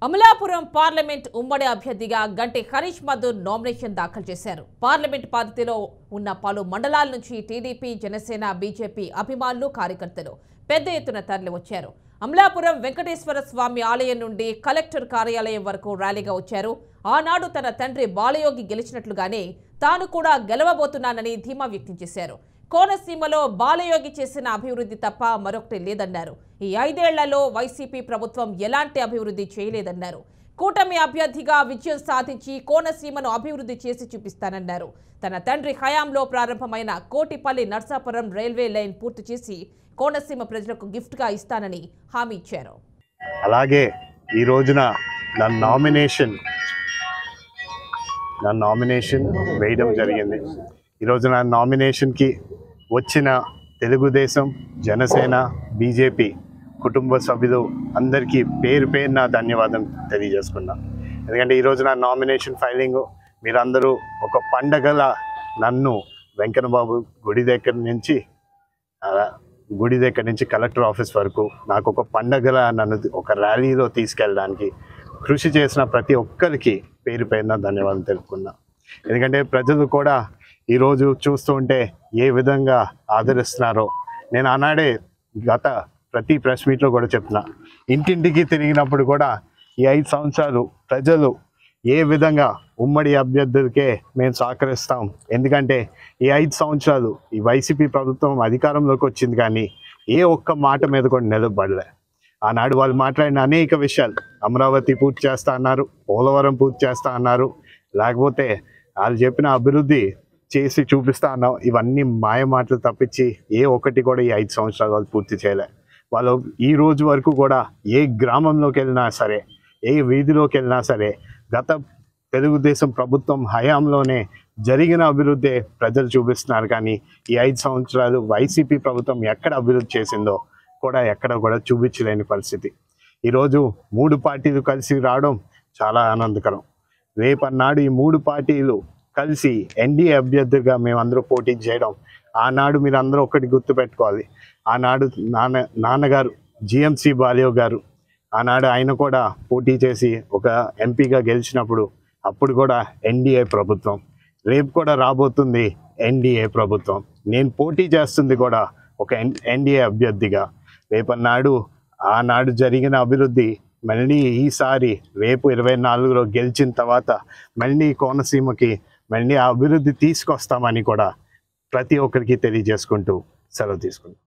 Amalapuram parliament ఉమ్మడి అభ్యర్థిగా గంటి హరీష్ మధుర్ నామినేషన్ దాఖలు చేశారు. పార్లమెంట్ పరిధిలో ఉన్న పలు మండలాల నుంచి టీడీపీ, జనసేన, బీజేపీ అభిమానులు, కార్యకర్తలు పెద్ద ఎత్తున తరలివచ్చారు. అమలాపురం వెంకటేశ్వర స్వామి ఆలయం నుండి కలెక్టర్ కార్యాలయం వరకు ర్యాలీగా వచ్చారు. ఆనాడు తన తండ్రి బాలయోగి గెలిచినట్లుగానే తాను కూడా గెలవబోతున్నానని ధీమా వ్యక్తం చేశారు. కోనసీమలో బాలయోగి చేసిన అభివృద్ధి తప్ప మరొకటి లేదన్నారు. ఈ 5 ఏళ్లలో వైసీపీ ప్రభుత్వం ఎలాంటి అభివృద్ధి చేయలేదన్నారు. కూటమి అభ్యర్థిగా విజయం సాధించి కోనసీమను అభివృద్ధి చేసి చూపిస్తానన్నారు. తన తండ్రి హయాంలో ప్రారంభమైన కోటిపల్లి నర్సాపురం రైల్వే లైన్ పూర్తి చేసి కోనసీమ ప్రజలకు గిఫ్ట్గా ఇస్తానని హామీ ఇచ్చారు. అలాగే ఈ రోజున నా నామినేషన్ వేయడం జరిగింది. ఈరోజు నా నామినేషన్కి వచ్చిన తెలుగుదేశం, జనసేన, బీజేపీ కుటుంబ సభ్యులు అందరికీ పేరు పేరున ధన్యవాదం తెలియజేసుకున్నా. ఎందుకంటే ఈరోజు నా నామినేషన్ ఫైలింగ్ మీరందరూ ఒక పండగల నన్ను వెంకన్నబాబు గుడి దగ్గర నుంచి కలెక్టర్ ఆఫీస్ వరకు నాకు ఒక పండగల నన్ను ఒక ర్యాలీలో తీసుకెళ్ళడానికి కృషి చేసిన ప్రతి ఒక్కరికి పేరు పేరున ధన్యవాదాలు తెలుపుకున్నా. ఎందుకంటే ప్రజలు కూడా ఈరోజు చూస్తూ ఉంటే ఏ విధంగా ఆదరిస్తున్నారో నేను ఆనాడే గత ప్రతి ప్రెస్ మీట్లో కూడా చెప్తున్నా. ఇంటింటికి తిరిగినప్పుడు కూడా ఈ 5 సంవత్సరాలు ప్రజలు ఏ విధంగా ఉమ్మడి అభ్యర్థులకే మేము సహకరిస్తాం. ఎందుకంటే ఈ 5 సంవత్సరాలు ఈ వైసీపీ ప్రభుత్వం అధికారంలోకి వచ్చింది, కానీ ఏ ఒక్క మాట మీద కూడా నిలబడలే. ఆనాడు వాళ్ళు మాట్లాడిన అనేక విషయాలు, అమరావతి పూర్తి చేస్తా అన్నారు, పోలవరం పూర్తి చేస్తా అన్నారు, లేకపోతే వాళ్ళు చెప్పిన అభివృద్ధి చేసి చూపిస్తా అన్నాం. ఇవన్నీ మాయ మాటలు తప్పించి ఏ ఒక్కటి కూడా ఈ 5 సంవత్సరాలు వాళ్ళు పూర్తి చేయలే. వాళ్ళు ఈ రోజు వరకు కూడా ఏ గ్రామంలోకి వెళ్ళినా సరే, ఏ వీధిలోకి వెళ్ళినా సరే గత తెలుగుదేశం ప్రభుత్వం హయాంలోనే జరిగిన అభివృద్ధి ప్రజలు చూపిస్తున్నారు. కానీ ఈ 5 సంవత్సరాలు వైసీపీ ప్రభుత్వం ఎక్కడ అభివృద్ధి చేసిందో కూడా ఎక్కడ కూడా చూపించలేని పరిస్థితి. ఈరోజు 3 పార్టీలు కలిసి రావడం చాలా ఆనందకరం. రేపన్నాడు ఈ 3 పార్టీలు కలిసి ఎన్డీఏ అభ్యర్థిగా మేమందరూ పోటీ చేయడం, ఆనాడు మీరు అందరూ ఒకటి గుర్తుపెట్టుకోవాలి. ఆనాడు నాన్నగారు జిఎంసి బాలయోగి గారు ఆనాడు ఆయన కూడా పోటీ చేసి ఒక ఎంపీగా గెలిచినప్పుడు అప్పుడు కూడా ఎన్డీఏ ప్రభుత్వం, రేపు కూడా రాబోతుంది ఎన్డీఏ ప్రభుత్వం. నేను పోటీ చేస్తుంది కూడా ఒక ఎన్డీఏ అభ్యర్థిగా. రేపన్నాడు ఆనాడు జరిగిన అభివృద్ధి మళ్ళీ ఈసారి రేపు 24లో గెలిచిన తర్వాత మళ్ళీ కోనసీమకి మళ్ళీ ఆ అభివృద్ధి తీసుకొస్తామని కూడా ప్రతి ఒక్కరికి తెలియజేసుకుంటూ సెలవు తీసుకుంటాం.